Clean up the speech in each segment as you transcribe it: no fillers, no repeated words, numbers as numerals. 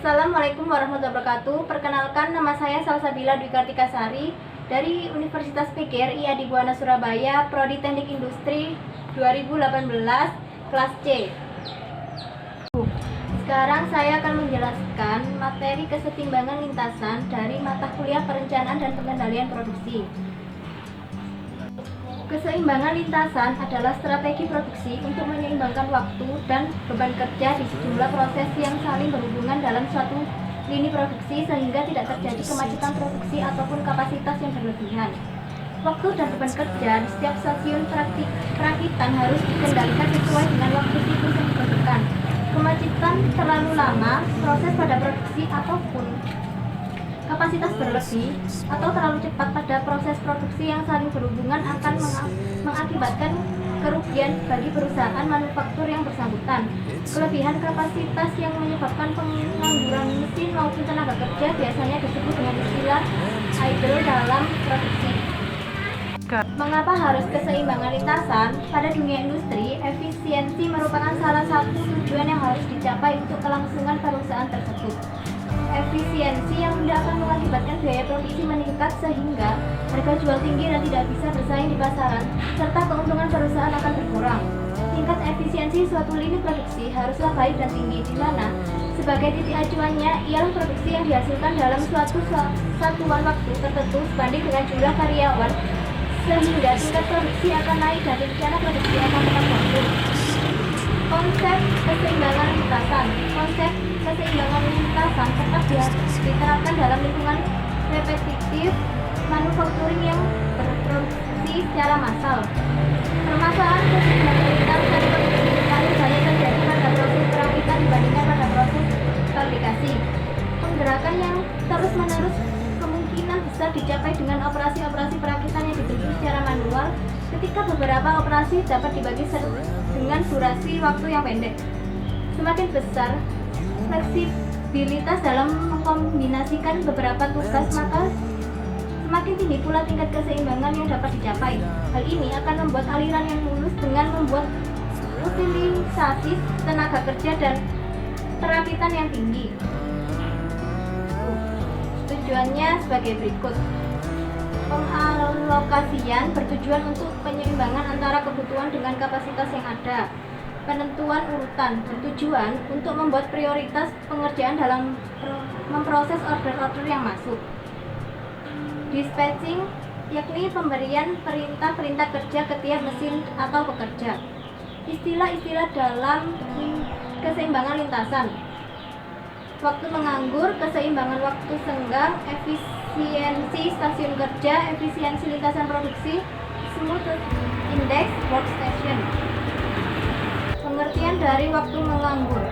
Assalamualaikum warahmatullahi wabarakatuh. Perkenalkan, nama saya Salsabila Dwi Kartikasari dari Universitas PGRI Adibuana Surabaya, Prodi Teknik Industri 2018, kelas C. Sekarang saya akan menjelaskan materi kesetimbangan lintasan dari mata kuliah Perencanaan dan Pengendalian Produksi. Keseimbangan lintasan adalah strategi produksi untuk menyeimbangkan waktu dan beban kerja di sejumlah proses yang saling berhubungan dalam suatu lini produksi sehingga tidak terjadi kemacetan produksi ataupun kapasitas yang berlebihan. Waktu dan beban kerja di setiap stasiun perakitan harus dikendalikan sesuai dengan waktu siklus yang ditentukan. Kemacetan terlalu lama, proses pada produksi ataupun kapasitas berlebih atau terlalu cepat pada proses produksi yang saling berhubungan akan mengakibatkan kerugian bagi perusahaan manufaktur yang bersangkutan. Kelebihan kapasitas yang menyebabkan pengangguran mesin maupun tenaga kerja biasanya disebut dengan istilah idle dalam produksi. Mengapa harus keseimbangan lintasan? Pada dunia industri, efisiensi merupakan salah satu tujuan yang harus dicapai untuk kelangsungan perusahaan tersebut. Efisiensi yang tidak akan mengakibatkan biaya produksi meningkat sehingga harga jual tinggi dan tidak bisa bersaing di pasaran, serta keuntungan perusahaan akan berkurang. Tingkat efisiensi suatu lini produksi haruslah baik dan tinggi, di mana sebagai titik acuannya ialah produksi yang dihasilkan dalam suatu satuan waktu tertentu sebanding dengan jumlah karyawan, sehingga tingkat produksi akan naik dan rencana produksi akan tepat waktu. Konsep keseimbangan lintasan. Konsep keseimbangan lintasan tetap diterapkan dalam lingkungan repetitif manufacturing yang berproduksi secara massal. Permasalahan keseimbangan lintasan produksi paling banyak terjadi pada proses perakitan dibandingkan pada proses fabrikasi. Penggerakan yang terus-menerus kemungkinan besar dicapai dengan operasi-operasi perakitan yang dituju secara manual, ketika beberapa operasi dapat dibagi dengan durasi waktu yang pendek. Semakin besar fleksibilitas dalam mengkombinasikan beberapa tugas, maka semakin tinggi pula tingkat keseimbangan yang dapat dicapai. Hal ini akan membuat aliran yang mulus dengan membuat utilisasi tenaga kerja dan perakitan yang tinggi. Tujuannya sebagai berikut. Pengalokasian bertujuan untuk penyeimbangan antara kebutuhan dengan kapasitas yang ada. Penentuan urutan bertujuan untuk membuat prioritas pengerjaan dalam memproses order-order yang masuk. Dispatching yakni pemberian perintah-perintah kerja ke tiap mesin atau pekerja. Istilah-istilah dalam keseimbangan lintasan. Waktu menganggur, keseimbangan waktu senggang, efisiensi stasiun kerja, efisiensi lintasan produksi, smooth index workstation. Pengertian dari waktu menganggur.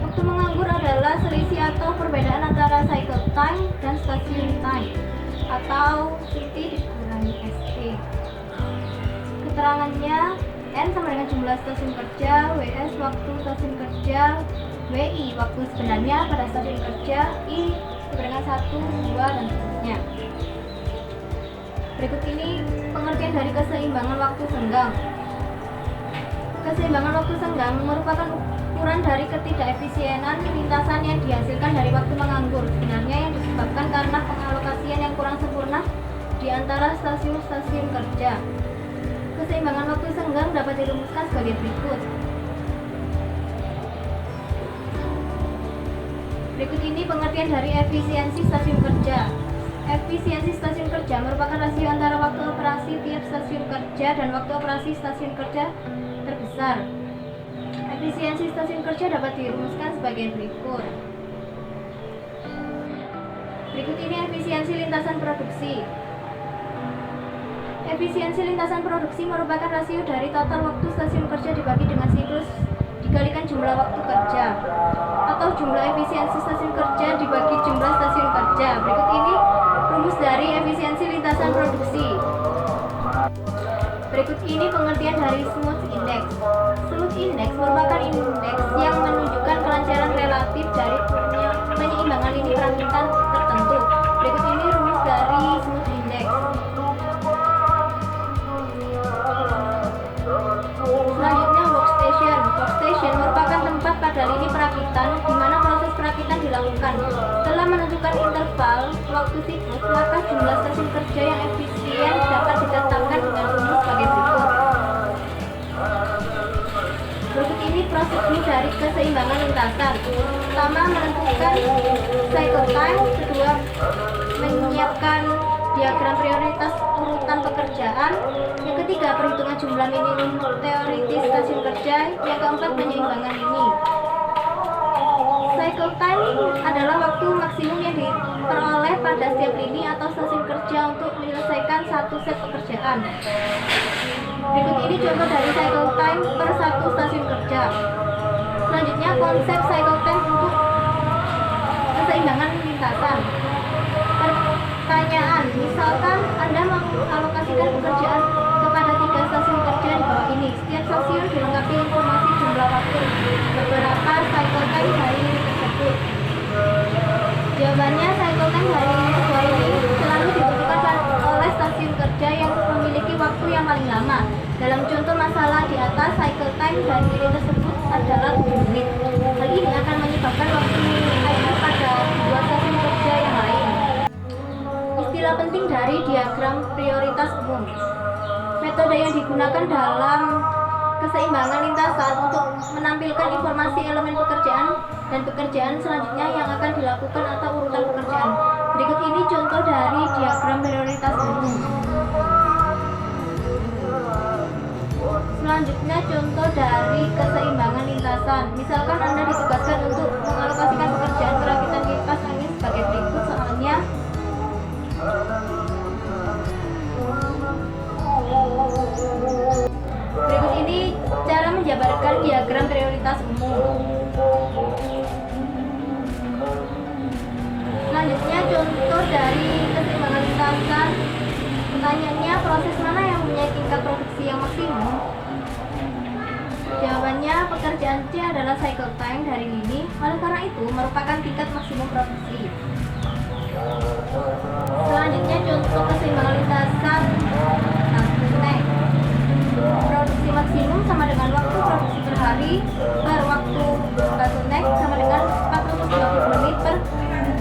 Waktu menganggur adalah selisih atau perbedaan antara cycle time dan station time, atau CT dikurangi ST. Keterangannya, N sama dengan jumlah stasiun kerja, WS waktu stasiun kerja, WI waktu sebenarnya pada stasiun kerja, I sama dengan 1, 2, dan seterusnya. Berikut ini pengertian dari keseimbangan waktu senggang. Keseimbangan waktu senggang merupakan ukuran dari ketidakefisienan lintasan yang dihasilkan dari waktu menganggur, sebenarnya yang disebabkan karena pengalokasian yang kurang sempurna di antara stasiun-stasiun kerja. Keseimbangan waktu senggang dapat dirumuskan sebagai berikut. Berikut ini pengertian dari efisiensi stasiun kerja. Efisiensi stasiun kerja merupakan rasio antara waktu operasi tiap stasiun kerja dan waktu operasi stasiun kerja terbesar. Efisiensi stasiun kerja dapat dirumuskan sebagai berikut. Berikut ini efisiensi lintasan produksi. Efisiensi lintasan produksi merupakan rasio dari total waktu stasiun kerja dibagi dengan siklus dikalikan jumlah waktu kerja, atau jumlah efisiensi stasiun kerja dibagi jumlah stasiun kerja. Berikut ini rumus dari efisiensi lintasan produksi. Berikut ini pengertian dari smooth index. Smooth index merupakan indeks yang menunjukkan kelancaran relatif dari penyeimbangan lini perakitan tertentu. Berikut ini rumus dari smooth index. Selanjutnya workstation. Workstation merupakan tempat pada lini perakitan di mana proses perakitan dilakukan maka jumlah stasiun kerja yang efisien dapat ditetapkan dengan umum sebagai berikut. Berikut ini prosedur dari keseimbangan lintasan. Pertama, menentukan cycle time. Kedua, menyiapkan diagram prioritas urutan pekerjaan. Yang ketiga, perhitungan jumlah minimum teoritis stasiun kerja. Yang keempat, penyeimbanggan ini. Cycle time adalah waktu maksimum yang diperoleh pada setiap lini atau stasiun kerja untuk menyelesaikan satu set pekerjaan. Berikut ini contoh dari cycle time per satu stasiun kerja. Selanjutnya, konsep cycle time untuk keseimbangan lintasan. Pertanyaan, misalkan Anda mengalokasikan pekerjaan kepada 3 stasiun kerja di bawah ini. Setiap stasiun dilengkapi informasi jumlah waktu beberapa cycle time dari ini tersebut. Jawabannya, cycle time dari bawah ini selalu dibutuhkan oleh stasiun kerja yang memiliki waktu yang paling lama. Dalam contoh masalah di atas, cycle time dari ini tersebut adalah 7 menit. Hal ini akan menyebabkan waktu idle pada 2 stasiun kerja yang lain. Istilah penting dari diagram prioritas umum. Metode yang digunakan dalam keseimbangan lintasan untuk menampilkan informasi elemen pekerjaan dan pekerjaan selanjutnya yang akan dilakukan atau urutan pekerjaan. Berikut ini contoh dari diagram prioritas umum. Selanjutnya contoh dari keseimbangan lintasan. Misalkan Anda ditugaskan untuk mengalokasikan pekerjaan perakitan kipas angin sebagai berikut soalnya. Berikut ini cara menjabarkan diagram prioritas umum. Selanjutnya contoh dari keseimbangan lintasan. Pertanyaannya, proses mana yang mempunyai tingkat produksi yang maksimum? Jawabannya, pekerjaan C adalah cycle time dari lini, oleh karena itu merupakan tingkat maksimum produksi. Selanjutnya contoh keseimbangan lintasan bottleneck. Produksi maksimum sama dengan waktu produksi per hari per waktu bottleneck sama dengan 420 menit per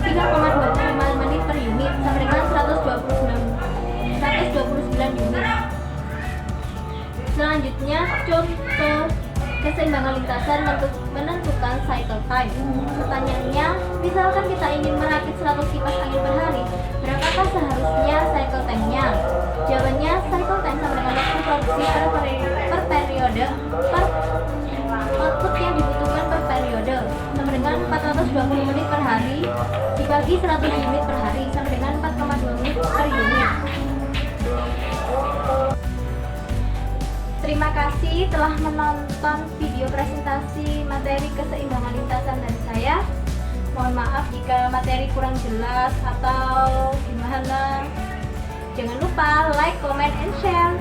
3,25 menit per unit sama dengan 129 unit. Selanjutnya contoh keseimbangan lintasan menentukan cycle time. Pertanyaannya, misalkan kita ingin merakit 100 kipas angin per hari, berapakah seharusnya cycle time-nya? Jawabannya, cycle time sama dengan waktu produksi per periode per output yang dibutuhkan per periode sama dengan 420 menit per hari dibagi 100 unit per hari sama dengan 4,2 menit per unit. Terima kasih telah menonton video presentasi materi keseimbangan lintasan dari saya. Mohon maaf jika materi kurang jelas atau gimana. Jangan lupa like, comment, and share.